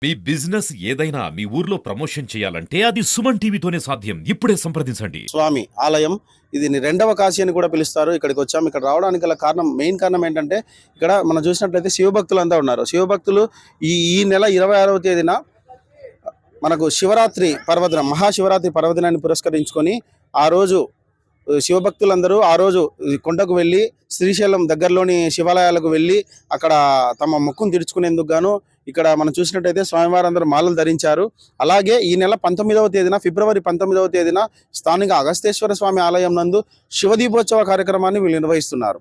మీ business ఏదైనా మీ ఊర్లో promotion చేయాలంటే అది సుమన్ టీవీతోనే సాధ్యం. ఇప్పుడే సంప్రదించండి. స్వామి ఆలయం ఇది రెండవ కాశీ అని కూడా పిలుస్తారు. ఇక్కడికి వచ్చాము. ఇక్కడ రావడానికి గల కారణం, మెయిన్ కారణం ఏంటంటే, ఇక్కడ మనం చూసినట్లయితే శివభక్తులు అంతా ఉన్నారు. శివభక్తులు ఈ నెల 26వ తేదీన మనకు శివరాత్రి పర్వదినం, మహాశివరాత్రి పర్వదినాన్ని పురస్కరించుకొని ఆ రోజు శివభక్తులందరూ ఆ రోజు కొండకు వెళ్ళి శ్రీశైలం దగ్గరలోని శివాలయాలకు వెళ్ళి అక్కడ తమ మొక్కును తీర్చుకునేందుకు గాను ఇక్కడ మనం చూసినట్టయితే స్వామివారందరూ మాలలు ధరించారు. అలాగే ఈ నెల 19వ తేదీన, ఫిబ్రవరి 19వ తేదీన స్థానిక అగస్తేశ్వర స్వామి ఆలయం నందు శివదీపోత్సవ కార్యక్రమాన్ని వీళ్ళు నిర్వహిస్తున్నారు.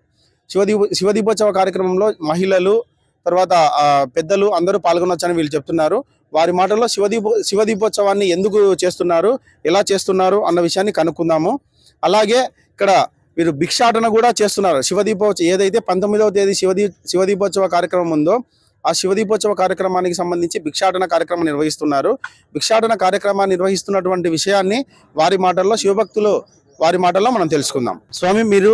శివదీపోత్సవ కార్యక్రమంలో మహిళలు, తర్వాత పెద్దలు అందరూ పాల్గొనొచ్చని వీళ్ళు చెప్తున్నారు. వారి మాటల్లో శివదీపోత్సవాన్ని ఎందుకు చేస్తున్నారు, ఎలా చేస్తున్నారు అన్న విషయాన్ని కనుక్కుందాము. అలాగే ఇక్కడ వీరు భిక్షాటన కూడా చేస్తున్నారు. శివదీపోత్సవం ఏదైతే 19వ తేదీ శివదీపోత్సవ కార్యక్రమం ఉందో ఆ శివదీపోత్సవ కార్యక్రమానికి సంబంధించి భిక్షాటన కార్యక్రమం నిర్వహిస్తున్నారు. భిక్షాటన కార్యక్రమాన్ని నిర్వహిస్తున్నటువంటి విషయాన్ని వారి మాటల్లో మనం తెలుసుకుందాం. స్వామి, మీరు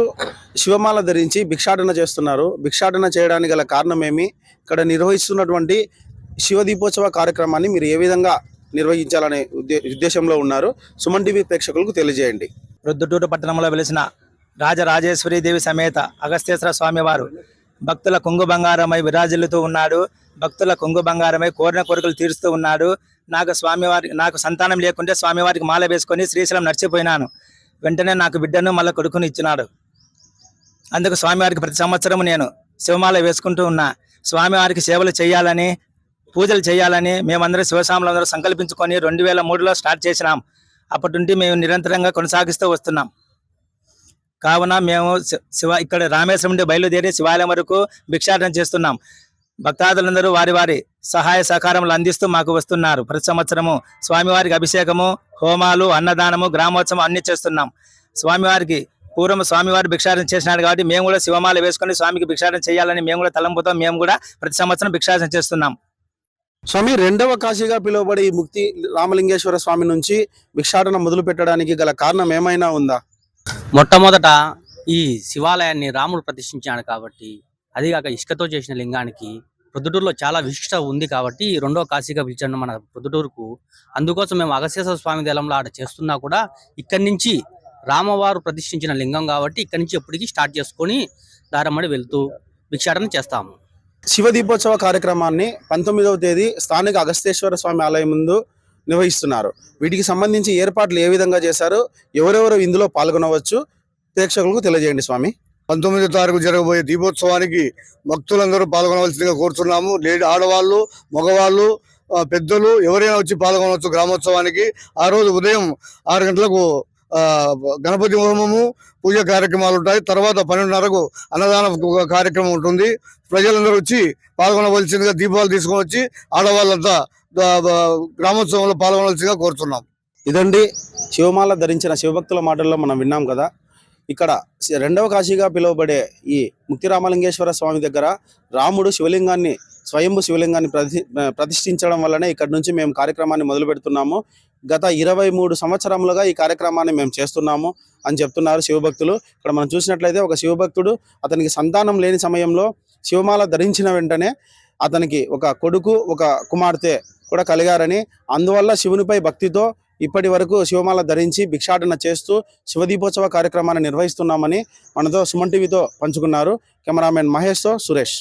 శివమాల ధరించి భిక్షాటన చేస్తున్నారు. భిక్షాటన చేయడానికి గల కారణం ఏమి? ఇక్కడ నిర్వహిస్తున్నటువంటి శివదీపోత్సవ కార్యక్రమాన్ని మీరు ఏ విధంగా నిర్వహించాలనే ఉద్దేశంలో ఉన్నారు? సుమన్ టీవీ ప్రేక్షకులకు తెలియజేయండి. ప్రొద్దుటూరు పట్టణంలో వెలిసిన రాజరాజేశ్వరి దేవి సమేత అగస్తేశ్వర స్వామివారు భక్తుల కొంగు బంగారమై విరాజిల్లుతూ ఉన్నాడు. భక్తుల కొంగు బంగారమై కోరిన కోరికలు తీరుస్తూ ఉన్నాడు. నాకు సంతానం లేకుంటే స్వామివారికి మాల వేసుకొని శ్రీశైలం నడిచిపోయినాను. వెంటనే నాకు బిడ్డను మళ్ళీ కొడుకుని ఇచ్చినాడు. అందుకు స్వామివారికి ప్రతి సంవత్సరం నేను శివమాల వేసుకుంటూ ఉన్నా. స్వామివారికి సేవలు చేయాలని, పూజలు చేయాలని మేమందరం శివస్వాములందరూ సంకల్పించుకొని 2003లో స్టార్ట్ చేసినాం. అప్పటి నుండి మేము నిరంతరంగా కొనసాగిస్తూ వస్తున్నాం. కావున మేము ఇక్కడ రామేశ్వరం నుండి బయలుదేరి శివాలయం వరకు భిక్షాటన చేస్తున్నాం. భక్తాదులందరూ వారి వారి సహాయ సహకారములు అందిస్తూ మాకు వస్తున్నారు. ప్రతి సంవత్సరము స్వామివారికి అభిషేకము, హోమాలు, అన్నదానము, గ్రామోత్సవం అన్ని చేస్తున్నాం. పూర్వం స్వామివారి భిక్షాటన చేసినాడు కాబట్టి మేము కూడా శివమాల వేసుకొని స్వామికి భిక్షాటన చేయాలని మేము కూడా తలంపుతో మేము కూడా ప్రతి సంవత్సరం భిక్షాటన చేస్తున్నాం. స్వామి, రెండవ కాశీగా పిలువబడే ఈ ముక్తి రామలింగేశ్వర స్వామి నుంచి భిక్షాటన మొదలు పెట్టడానికి గల కారణం ఏమైనా ఉందా? మొట్టమొదట ఈ శివాలయాన్ని రాముడు ప్రతిష్ఠించాడు కాబట్టి, అదిగాక ఇసుకతో చేసిన లింగానికి ప్రొద్దుటూరులో చాలా విశిష్టత ఉంది కాబట్టి రెండో కాశీగా పిలిచాడు మన ప్రొద్దుటూరుకు. అందుకోసం మేము అగస్తేశ్వర స్వామి దేలంలో ఆడ చేస్తున్నా కూడా ఇక్కడి నుంచి రామవారు ప్రతిష్ఠించిన లింగం కాబట్టి ఇక్కడి నుంచి ఎప్పటికీ స్టార్ట్ చేసుకొని దారమ్మడి వెళ్తూ భిక్షాటన చేస్తాము. శివదీపోత్సవ కార్యక్రమాన్ని 19వ తేదీ స్థానిక అగస్తేశ్వర స్వామి ఆలయం ముందు నిర్వహిస్తున్నారు. వీటికి సంబంధించి ఏర్పాట్లు ఏ విధంగా చేశారు, ఎవరెవరు ఇందులో పాల్గొనవచ్చు, ప్రేక్షకులకు తెలియజేయండి స్వామి. 19వ తారీఖు జరగబోయే దీపోత్సవానికి భక్తులందరూ పాల్గొనవలసిందిగా కోరుతున్నాము. ఆడవాళ్ళు, మగవాళ్ళు, పెద్దలు ఎవరైనా వచ్చి పాల్గొనవచ్చు గ్రామోత్సవానికి. ఆ రోజు ఉదయం 6 గంటలకు గణపతి హోమము, పూజ కార్యక్రమాలు ఉంటాయి. తర్వాత 12:30కు అన్నదాన కార్యక్రమం ఉంటుంది. ప్రజలందరూ వచ్చి పాల్గొనవలసిందిగా, దీపాలు తీసుకొని వచ్చి ఆడవాళ్ళంతా గ్రామోత్సవంలో పాల్గొనవలసిందిగా కోరుతున్నాం. ఇదండి శివమాల ధరించిన శివభక్తుల మాటల్లో మనం విన్నాం కదా. ఇక్కడ రెండవ కాశీగా పిలువబడే ఈ ముక్తి రామలింగేశ్వర స్వామి దగ్గర రాముడు స్వయంభు శివలింగాన్ని ప్రతిష్ఠించడం వల్లనే ఇక్కడ నుంచి మేము కార్యక్రమాన్ని మొదలు పెడుతున్నాము. గత 23 సంవత్సరములుగా ఈ కార్యక్రమాన్ని మేము చేస్తున్నాము అని చెప్తున్నారు శివభక్తులు. ఇక్కడ మనం చూసినట్లయితే ఒక శివభక్తుడు అతనికి సంతానం లేని సమయంలో శివమాల ధరించిన వెంటనే అతనికి ఒక కొడుకు, ఒక కుమార్తె కూడా కలిగారని, అందువల్ల శివునిపై భక్తితో ఇప్పటి వరకు శివమాల ధరించి భిక్షాటన చేస్తూ శివదీపోత్సవ కార్యక్రమాన్ని నిర్వహిస్తున్నామని మనతో సుమన్ టీవీతో పంచుకున్నారు. కెమెరామెన్ మహేష్తో సురేష్.